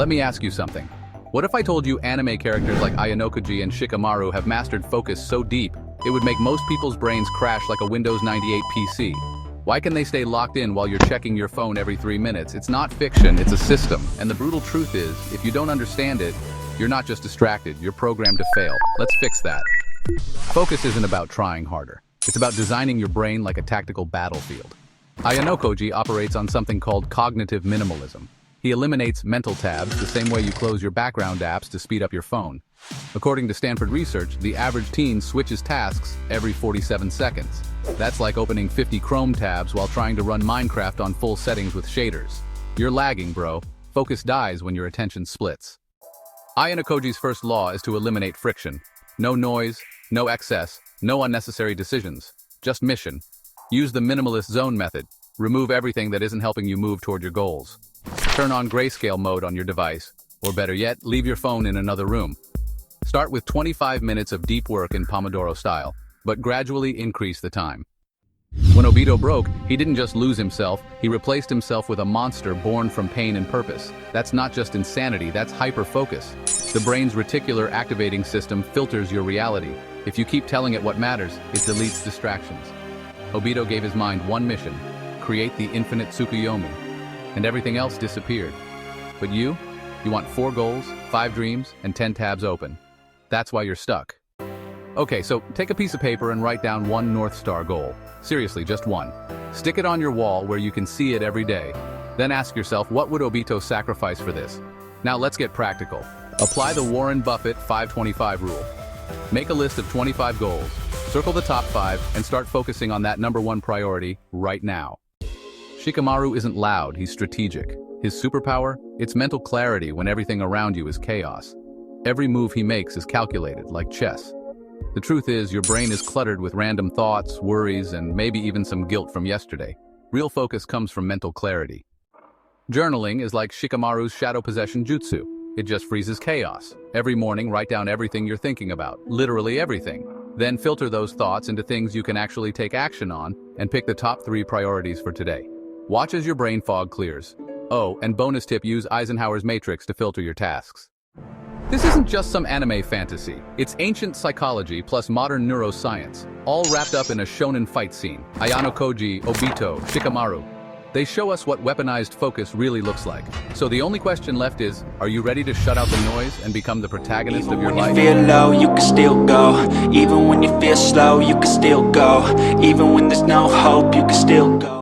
Let me ask you something. What if I told you anime characters like Ayanokoji and Shikamaru have mastered focus so deep, it would make most people's brains crash like a Windows 98 PC? Why can they stay locked in while you're checking your phone every 3 minutes? It's not fiction, it's a system. And the brutal truth is, if you don't understand it, you're not just distracted, you're programmed to fail. Let's fix that. Focus isn't about trying harder. It's about designing your brain like a tactical battlefield. Ayanokoji operates on something called cognitive minimalism. He eliminates mental tabs the same way you close your background apps to speed up your phone. According to Stanford research, the average teen switches tasks every 47 seconds. That's like opening 50 Chrome tabs while trying to run Minecraft on full settings with shaders. You're lagging, bro. Focus dies when your attention splits. Ayanokoji's first law is to eliminate friction. No noise, no excess, no unnecessary decisions. Just mission. Use the minimalist zone method. Remove everything that isn't helping you move toward your goals. Turn on grayscale mode on your device, or better yet, leave your phone in another room. Start with 25 minutes of deep work in Pomodoro style, but gradually increase the time. When Obito broke, he didn't just lose himself, he replaced himself with a monster born from pain and purpose. That's not just insanity, that's hyper-focus. The brain's reticular activating system filters your reality. If you keep telling it what matters, it deletes distractions. Obito gave his mind one mission: create the infinite Tsukuyomi. And everything else disappeared. But you want 4 goals, 5 dreams, and 10 tabs open. That's why you're stuck. Okay, so take a piece of paper and write down one North Star goal. Seriously, just one. Stick it on your wall where you can see it every day. Then ask yourself, what would Obito sacrifice for this? Now let's get practical. Apply the Warren Buffett 5-25 rule. Make a list of 25 goals, circle the top 5, and start focusing on that #1 priority right now. Shikamaru isn't loud, he's strategic. His superpower? It's mental clarity when everything around you is chaos. Every move he makes is calculated, like chess. The truth is, your brain is cluttered with random thoughts, worries, and maybe even some guilt from yesterday. Real focus comes from mental clarity. Journaling is like Shikamaru's shadow possession jutsu. It just freezes chaos. Every morning, write down everything you're thinking about, literally everything. Then filter those thoughts into things you can actually take action on, and pick the top 3 priorities for today. Watch as your brain fog clears. Oh, and bonus tip, use Eisenhower's matrix to filter your tasks. This isn't just some anime fantasy. It's ancient psychology plus modern neuroscience, all wrapped up in a shonen fight scene. Ayanokoji, Obito, Shikamaru. They show us what weaponized focus really looks like. So the only question left is, are you ready to shut out the noise and become the protagonist of your life? Even when you feel low, you can still go. Even when you feel slow, you can still go. Even when there's no hope, you can still go.